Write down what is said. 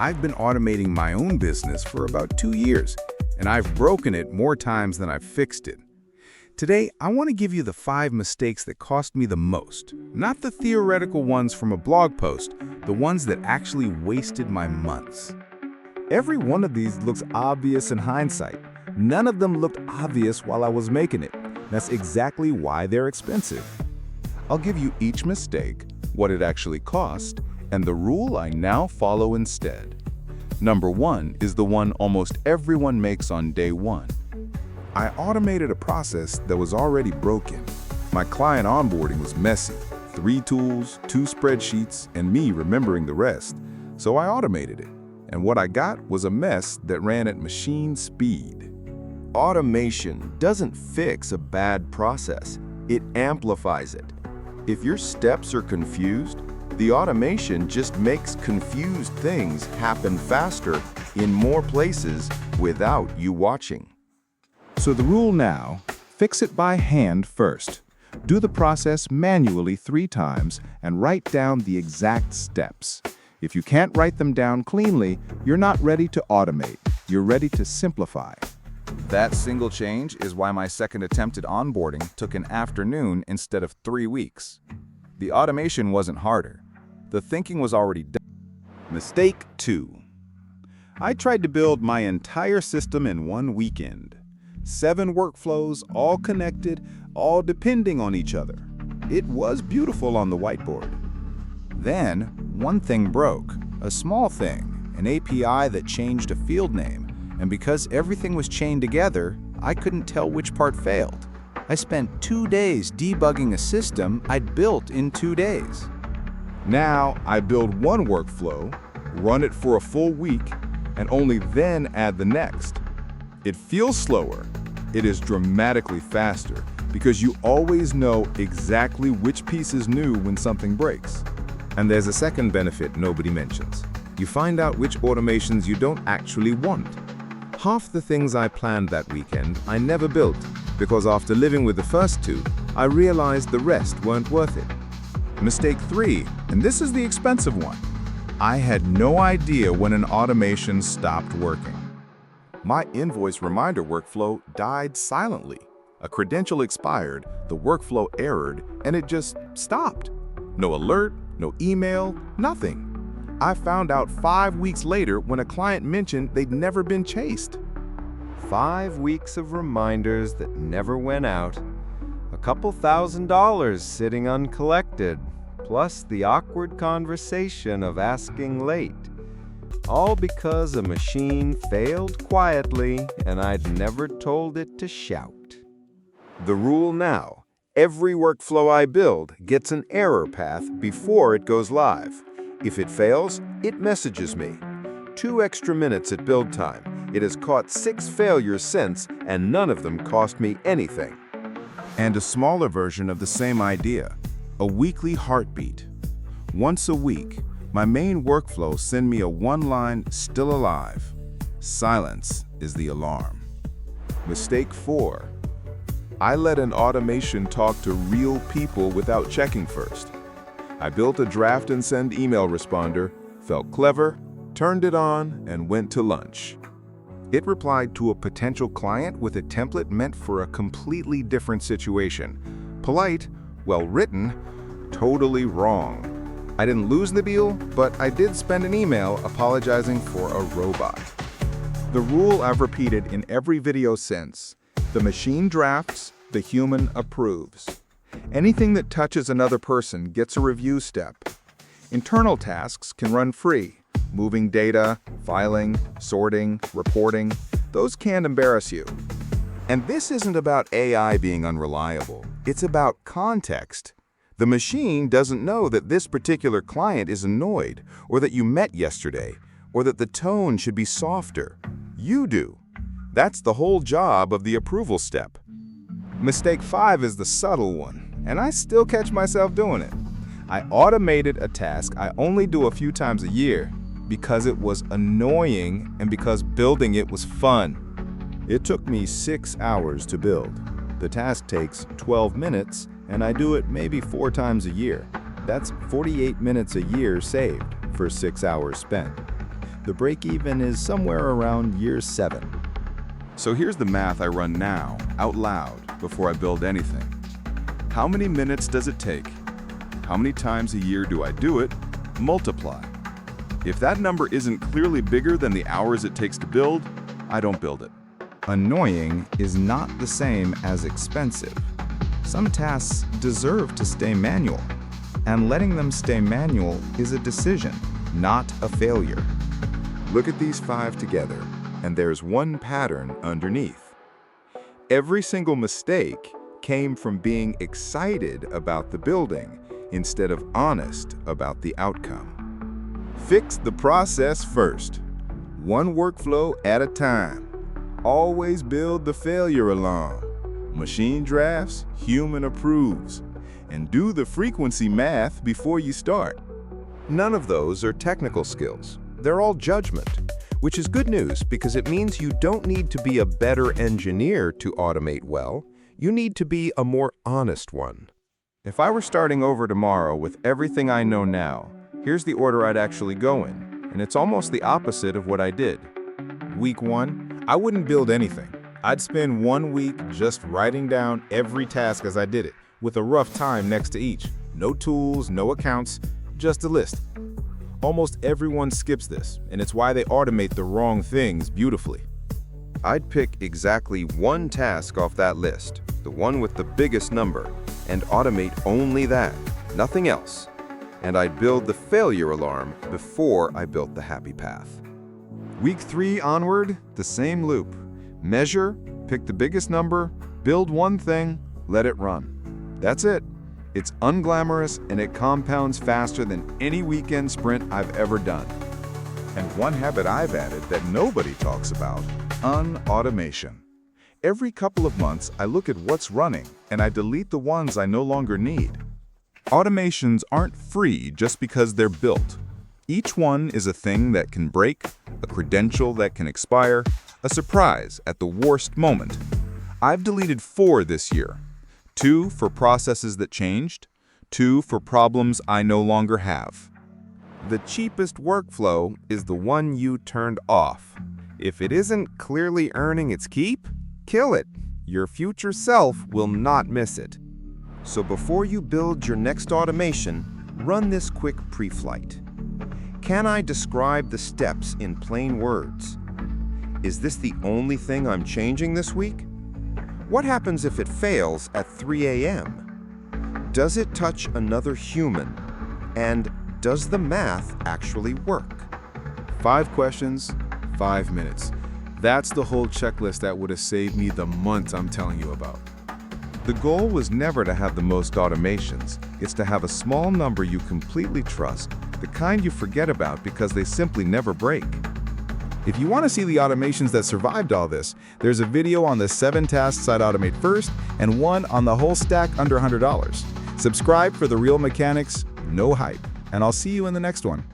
I've been automating my own business for about 2 years, and I've broken it more times than I've fixed it. Today, I want to give you the 5 mistakes that cost me the most. Not the theoretical ones from a blog post, the ones that actually wasted my months. Every one of these looks obvious in hindsight. None of them looked obvious while I was making it. That's exactly why they're expensive. I'll give you each mistake, what it actually cost, and the rule I now follow instead. Number 1 is the one almost everyone makes on day 1. I automated a process that was already broken. My client onboarding was messy. 3 tools, 2 spreadsheets, and me remembering the rest. So I automated it. And what I got was a mess that ran at machine speed. Automation doesn't fix a bad process, it amplifies it. If your steps are confused, the automation just makes confused things happen faster in more places without you watching. So the rule now, fix it by hand first. Do the process manually 3 times and write down the exact steps. If you can't write them down cleanly, you're not ready to automate. You're ready to simplify. That single change is why my second attempt at onboarding took an afternoon instead of 3 weeks. The automation wasn't harder. The thinking was already done. Mistake 2. I tried to build my entire system in one weekend. 7 workflows, all connected, all depending on each other. It was beautiful on the whiteboard. Then, one thing broke, a small thing, an API that changed a field name, and because everything was chained together, I couldn't tell which part failed. I spent 2 days debugging a system I'd built in 2 days. Now, I build one workflow, run it for a full week, and only then add the next. It feels slower. It is dramatically faster because you always know exactly which piece is new when something breaks. And there's a second benefit nobody mentions. You find out which automations you don't actually want. Half the things I planned that weekend I never built because after living with the first 2, I realized the rest weren't worth it. Mistake 3, and this is the expensive one. I had no idea when an automation stopped working. My invoice reminder workflow died silently. A credential expired, the workflow errored, and it just stopped. No alert, no email, nothing. I found out 5 weeks later when a client mentioned they'd never been chased. 5 weeks of reminders that never went out. A couple $1,000s sitting uncollected, plus the awkward conversation of asking late. All because a machine failed quietly and I'd never told it to shout. The rule now, every workflow I build gets an error path before it goes live. If it fails, it messages me. 2 extra minutes at build time. It has caught 6 failures since, and none of them cost me anything. And a smaller version of the same idea, a weekly heartbeat. Once a week, my main workflow send me a 1-line still alive. Silence is the alarm. Mistake 4. I let an automation talk to real people without checking first. I built a draft and send email responder, felt clever, turned it on, and went to lunch. It replied to a potential client with a template meant for a completely different situation. Polite, well written, totally wrong. I didn't lose the deal, but I did spend an email apologizing for a robot. The rule I've repeated in every video since: the machine drafts, the human approves. Anything that touches another person gets a review step. Internal tasks can run free. Moving data, filing, sorting, reporting, those can't embarrass you. And this isn't about AI being unreliable. It's about context. The machine doesn't know that this particular client is annoyed, or that you met yesterday, or that the tone should be softer. You do. That's the whole job of the approval step. Mistake 5 is the subtle one, and I still catch myself doing it. I automated a task I only do a few times a year because it was annoying and because building it was fun. It took me 6 hours to build. The task takes 12 minutes, and I do it maybe 4 times a year. That's 48 minutes a year saved for 6 hours spent. The break-even is somewhere around year 7. So here's the math I run now, out loud, before I build anything. How many minutes does it take? How many times a year do I do it? Multiply. If that number isn't clearly bigger than the hours it takes to build, I don't build it. Annoying is not the same as expensive. Some tasks deserve to stay manual, and letting them stay manual is a decision, not a failure. Look at these 5 together, and there's one pattern underneath. Every single mistake came from being excited about the building instead of honest about the outcome. Fix the process first, one workflow at a time. Always build the failure alarm. Machine drafts, human approves. And do the frequency math before you start. None of those are technical skills. They're all judgment, which is good news because it means you don't need to be a better engineer to automate well. You need to be a more honest one. If I were starting over tomorrow with everything I know now, here's the order I'd actually go in, and it's almost the opposite of what I did. Week 1, I wouldn't build anything. I'd spend 1 week just writing down every task as I did it, with a rough time next to each. No tools, no accounts, just a list. Almost everyone skips this, and it's why they automate the wrong things beautifully. I'd pick exactly one task off that list, the one with the biggest number, and automate only that, nothing else. And I'd build the failure alarm before I built the happy path. Week 3 onward, the same loop. Measure, pick the biggest number, build one thing, let it run. That's it. It's unglamorous and it compounds faster than any weekend sprint I've ever done. And one habit I've added that nobody talks about, unautomation. Every couple of months, I look at what's running and I delete the ones I no longer need. Automations aren't free just because they're built. Each one is a thing that can break, a credential that can expire, a surprise at the worst moment. I've deleted 4 this year. 2 for processes that changed, 2 for problems I no longer have. The cheapest workflow is the one you turned off. If it isn't clearly earning its keep, kill it. Your future self will not miss it. So before you build your next automation, run this quick pre-flight. Can I describe the steps in plain words? Is this the only thing I'm changing this week? What happens if it fails at 3 a.m.? Does it touch another human? And does the math actually work? 5 questions, 5 minutes. That's the whole checklist that would have saved me the months I'm telling you about. The goal was never to have the most automations. It's to have a small number you completely trust, the kind you forget about because they simply never break. If you want to see the automations that survived all this, there's a video on the 7 tasks I'd automate first and one on the whole stack under $100. Subscribe for the real mechanics, no hype, and I'll see you in the next one.